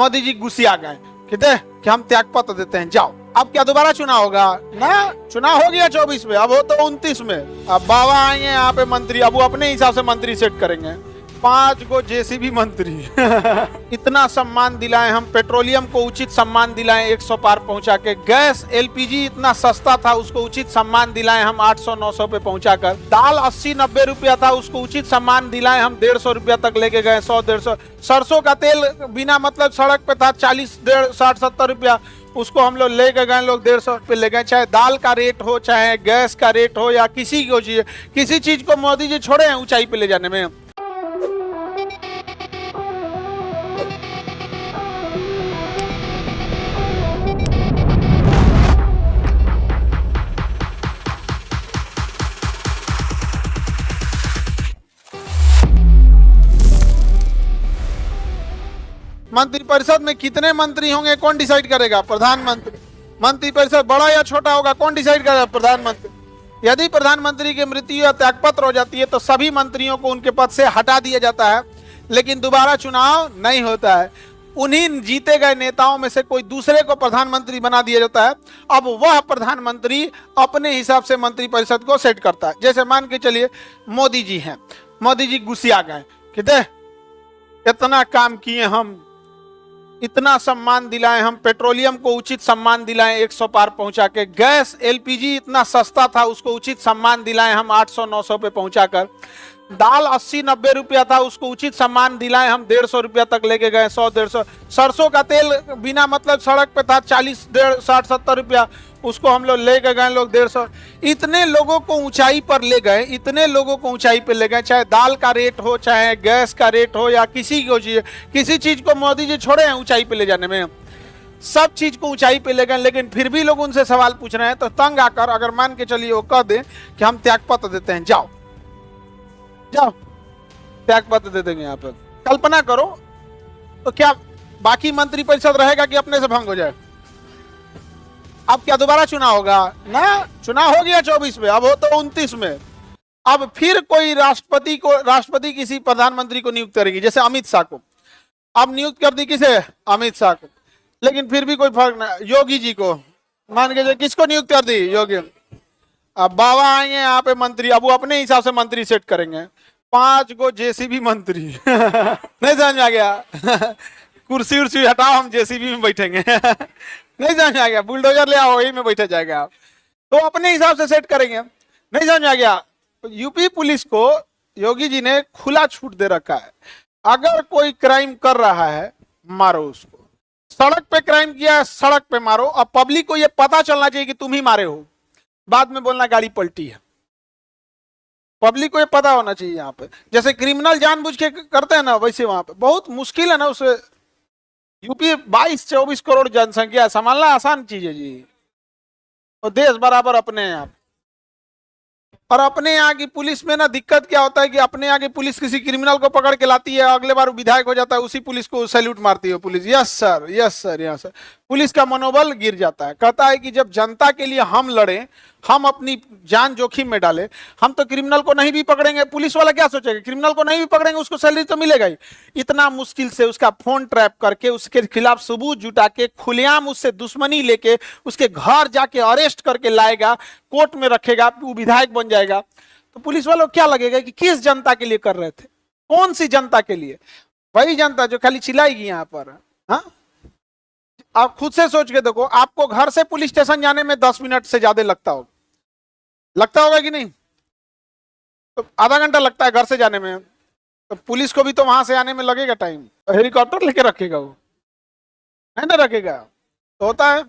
मोदी जी गुस्सिया गए कि हम त्यागपत्र देते हैं, जाओ। अब क्या दोबारा चुनाव होगा? ना, चुनाव हो गया 24 में, अब हो तो 29 में। अब बाबा आएंगे यहाँ पे मंत्री, अब वो अपने हिसाब से मंत्री सेट करेंगे। 5 गो जेसीबी मंत्री इतना सम्मान दिलाए हम, पेट्रोलियम को उचित सम्मान दिलाए 100 पार पहुंचा के, गैस एलपीजी इतना सस्ता था उसको उचित सम्मान दिलाए हम 800-900 पे पहुंचाकर, दाल 80-90 रुपया था उसको उचित सम्मान दिलाए हम 150 रुपया तक लेके गए, 100-150। सरसों का तेल बिना मतलब सड़क पे था 40, 60-70 रुपया, उसको हम लोग लेके गए, लोग 150 पे ले गए। चाहे दाल का रेट हो, चाहे गैस का रेट हो, या किसी चीज को मोदी जी छोड़े हैं ऊंचाई पे ले जाने में। मंत्रिपरिषद में कितने मंत्री होंगे कौन डिसाइड करेगा? प्रधानमंत्री। मंत्रिपरिषद बड़ा या छोटा होगा कौन डिसाइड करेगा? प्रधानमंत्री। यदि प्रधानमंत्री की मृत्यु या त्यागपत्र हो जाती है तो सभी मंत्रियों को उनके पद से हटा दिया जाता है, लेकिन दोबारा चुनाव नहीं होता है। उन्हीं जीते गए नेताओं में से कोई दूसरे को प्रधानमंत्री बना दिया जाता है। अब वह प्रधानमंत्री अपने हिसाब से मंत्रिपरिषद को सेट करता है। जैसे मान के चलिए मोदी जी हैं, मोदी जी गुस्सिया गए कि इतना काम किए हम, इतना सम्मान दिलाए हम, पेट्रोलियम को उचित सम्मान दिलाए 100 पार पहुंचा के, गैस एलपीजी इतना सस्ता था उसको उचित सम्मान दिलाए हम 800-900 पे पहुंचाकर, दाल 80-90 रुपया था उसको उचित सम्मान दिलाए हम 150 रुपया तक लेके गए, 100-150। सरसों का तेल बिना मतलब सड़क पे था 40, 60-70 रुपया, उसको हम लोग लेके गए, लोग 150। इतने लोगों को ऊंचाई पर ले गए, इतने लोगों को ऊंचाई पे ले गए, चाहे दाल का रेट हो, चाहे गैस का रेट हो, या किसी चीज को मोदी जी छोड़े हैं ऊंचाई पे ले जाने में। सब चीज को ऊंचाई पे ले गए, लेकिन फिर भी लोग उनसे सवाल पूछ रहे हैं। तो तंग आकर अगर मान के चलिए वो कह दें कि हम त्यागपत्र देते हैं, जाओ जाओ त्यागपत्र दे देंगे यहाँ पे, कल्पना करो तो क्या बाकी मंत्रिपरिषद रहेगा कि अपने से भंग हो जाए? अब क्या दोबारा चुनाव होगा? ना, चुनाव हो गया 24 में, अब हो तो 29 में। अब फिर कोई राष्ट्रपति किसी प्रधानमंत्री को नियुक्त करेगी, जैसे अमित शाह को अब नियुक्त कर दी, किसे? अमित शाह को। लेकिन फिर भी कोई फर्क नहीं, योगी जी को मान के किसको नियुक्त कर दी? योगी। अब बाबा आएंगे यहाँ पे मंत्री, अब वो अपने हिसाब से मंत्री सेट करेंगे। 5 गो जेसीबी मंत्री नहीं समझ में आ गया? कुर्सी उर्सी हटाओ, हम जेसीबी में बैठेंगे नहीं समझ में आ गया? बुलडोजर ले आओ, वही में बैठे जाएगा आप, तो अपने हिसाब से सेट करेंगे। नहीं समझ में आ गया? यूपी पुलिस को योगी जी ने खुला छूट दे रखा है, अगर कोई क्राइम कर रहा है मारो उसको। सड़क पे क्राइम किया है, सड़क पे मारो। अब पब्लिक को यह पता चलना चाहिए कि तुम ही मारे हो, बाद में बोलना गाड़ी पलटी है। पब्लिक को ये पता होना चाहिए। यहाँ पे जैसे क्रिमिनल जानबूझ के करते हैं ना, वैसे वहां पे बहुत मुश्किल है ना उसे। यूपी 22-24 करोड़ जनसंख्या, संभालना आसान चीज है जी। और देश बराबर अपने यहाँ, और अपने यहाँ की पुलिस में ना दिक्कत क्या होता है कि अपने यहाँ की पुलिस किसी क्रिमिनल को पकड़ के लाती है, अगले बार विधायक हो जाता है, उसी पुलिस को सैल्यूट मारती है police, yes sir yes sir yes sir. Police का मनोबल गिर जाता है, कहता है कि जब जनता के लिए हम लड़ें, हम अपनी जान जोखिम में डालें, हम तो क्रिमिनल को नहीं भी पकड़ेंगे, पुलिस वाला क्या सोचेगा? क्रिमिनल को नहीं भी पकड़ेंगे उसको सैलरी तो मिलेगा ही। इतना मुश्किल से उसका फोन ट्रैप करके, उसके खिलाफ सबूत जुटा के, खुलेआम उससे दुश्मनी लेके, उसके घर जाके अरेस्ट करके लाएगा, कोर्ट में रखेगा, वो विधायक बन जाएगा। तो पुलिस वालों को क्या लगेगा कि किस जनता के लिए कर रहे थे? कौन सी जनता के लिए? वही जनता जो खाली चिल्लाएगी यहाँ पर। हाँ, आप खुद से सोच के देखो, आपको घर से पुलिस स्टेशन जाने में 10 मिनट से ज्यादा लगता होगा कि नहीं? तो आधा घंटा लगता है घर से जाने में, तो पुलिस को भी तो वहां से आने में लगेगा टाइम। हेलीकॉप्टर लेके रखेगा वो, है ना? रखेगा तो होता है।